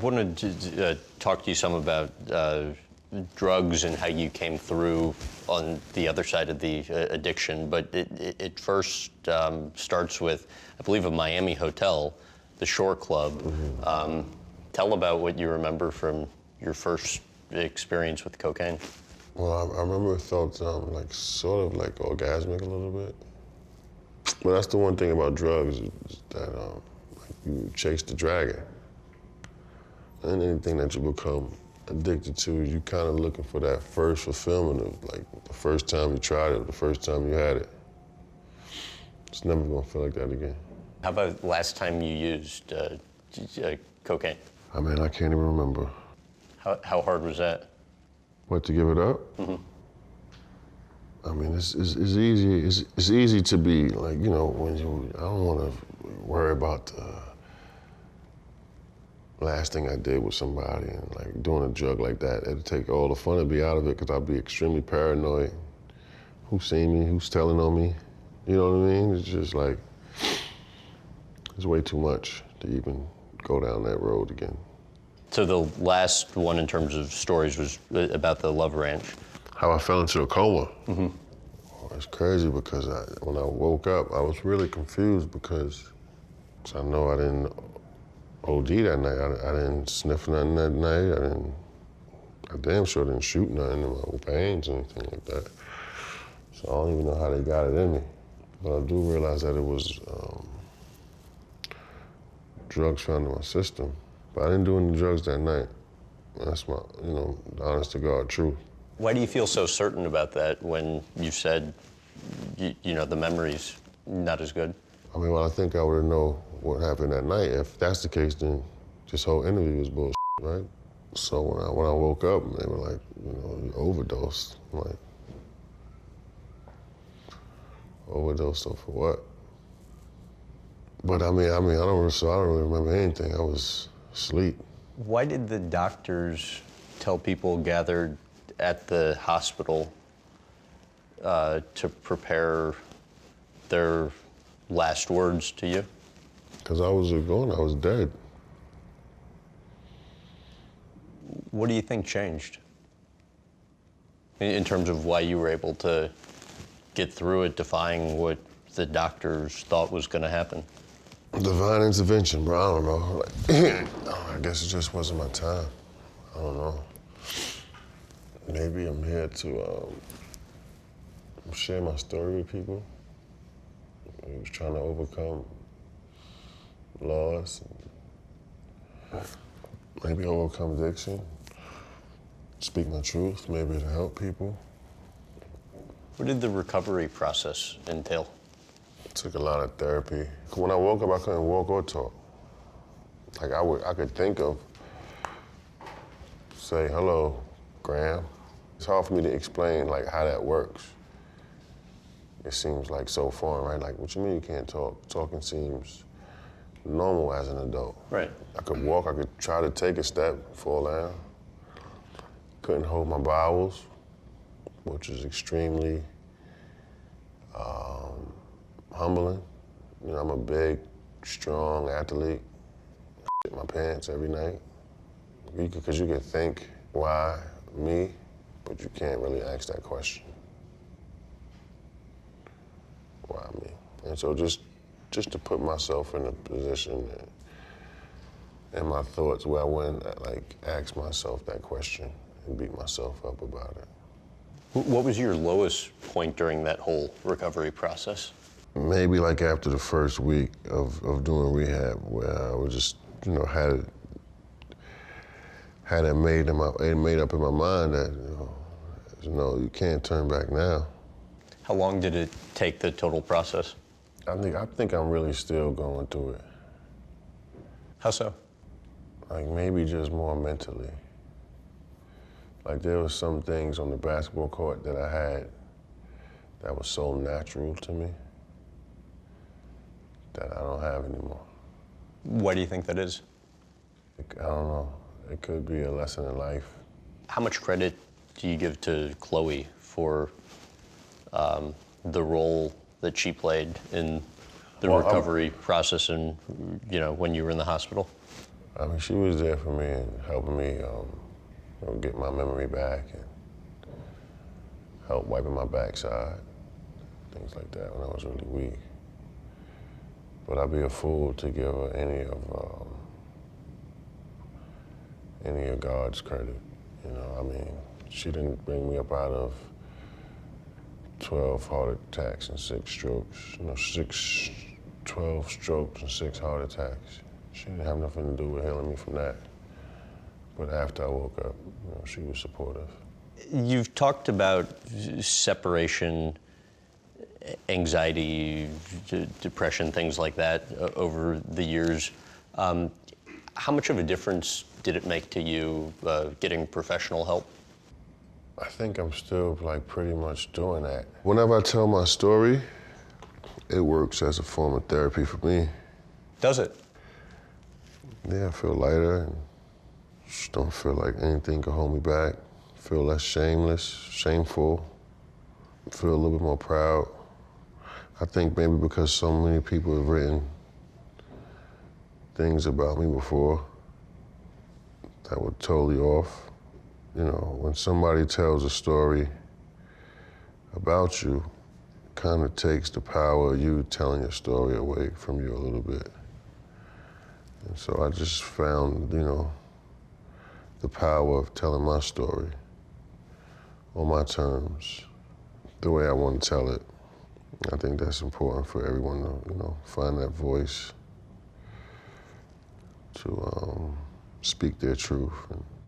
wanted to talk to you some about drugs and how you came through on the other side of the addiction, but it first starts with, I believe, a Miami hotel, the Shore Club. Mm-hmm. Tell about what you remember from your first experience with cocaine. Well, I remember it felt like sort of like orgasmic a little bit. But that's the one thing about drugs, is that like you chase the dragon. And anything that you become addicted to, you kind of looking for that first fulfillment of like the first time you tried it, the first time you had it. It's never gonna feel like that again. How about last time you used cocaine? I mean, I can't even remember. How hard was that? What, to give it up? Mm-hmm. I mean, it's easy. It's easy to be like, you know, when you. I don't want to worry about the last thing I did with somebody and like doing a drug like that. It'd take all the fun to be out of it because I'd be extremely paranoid. Who's seen me? Who's telling on me? You know what I mean? It's just like it's way too much to even go down that road again. So the last one in terms of stories was about the Love Ranch. How I fell into a coma. Mm-hmm. Oh, it's crazy because when I woke up, I was really confused because I know I didn't OD that night. I didn't sniff nothing that night. I damn sure didn't shoot nothing in my veins or anything like that. So I don't even know how they got it in me. But I do realize that it was drugs found in my system. But I didn't do any drugs that night. That's my, you know, the honest to God truth. Why do you feel so certain about that when you said, you know, the memory's not as good? I mean, well, I think I would know what happened that night. If that's the case, then this whole interview was bullshit, right? So when I woke up, they were like, you know, you overdosed. I'm like, overdosed for what? But I mean, I don't really remember anything. I was asleep. Why did the doctors tell people gathered at the hospital to prepare their last words to you? Because I was dead. What do you think changed in terms of why you were able to get through it, defying what the doctors thought was going to happen? Divine intervention, bro. I don't know. Like, I guess it just wasn't my time. I don't know. Maybe I'm here to share my story with people. I was trying to overcome loss, maybe overcome addiction, speak my truth, maybe to help people. What did the recovery process entail? It took a lot of therapy. When I woke up, I couldn't walk or talk. Like I could think of, say, hello, Graham. It's hard for me to explain like how that works. It seems like so foreign, right? Like, what you mean you can't talk? Talking seems normal as an adult. Right. I could walk, I could try to take a step, fall down. Couldn't hold my bowels, which is extremely humbling. You know, I'm a big, strong athlete. Shit my pants every night. Because you can think, why me? But you can't really ask that question. Why me? And so just to put myself in a position and my thoughts where I wouldn't like ask myself that question and beat myself up about it. What was your lowest point during that whole recovery process? Maybe like after the first week of doing rehab, where I was just, you know, had it made up in my mind that, you know, you can't turn back now. How long did it take, the total process? I think I'm really still going through it. How so? Like maybe just more mentally. Like there was some things on the basketball court that I had that was so natural to me that I don't have anymore. Why do you think that is? I don't know. It could be a lesson in life. How much credit do you give to Khloé for the role that she played in the recovery process and, you know, when you were in the hospital? I mean, she was there for me and helping me get my memory back and help wiping my backside, things like that when I was really weak. But I'd be a fool to give her any of God's credit. You know, I mean, she didn't bring me up out of 12 heart attacks and 6 strokes. 12 strokes and 6 heart attacks. She didn't have nothing to do with healing me from that. But after I woke up, she was supportive. You've talked about separation, anxiety, depression, things like that over the years. How much of a difference did it make to you getting professional help? I think I'm still pretty much doing that. Whenever I tell my story, it works as a form of therapy for me. Does it? Yeah, I feel lighter and just don't feel like anything can hold me back. Feel less shameful. Feel a little bit more proud. I think maybe because so many people have written things about me before that were totally off. When somebody tells a story about you, it kind of takes the power of you telling your story away from you a little bit. And so I just found, the power of telling my story on my terms, the way I want to tell it. I think that's important for everyone to, find that voice to speak their truth. And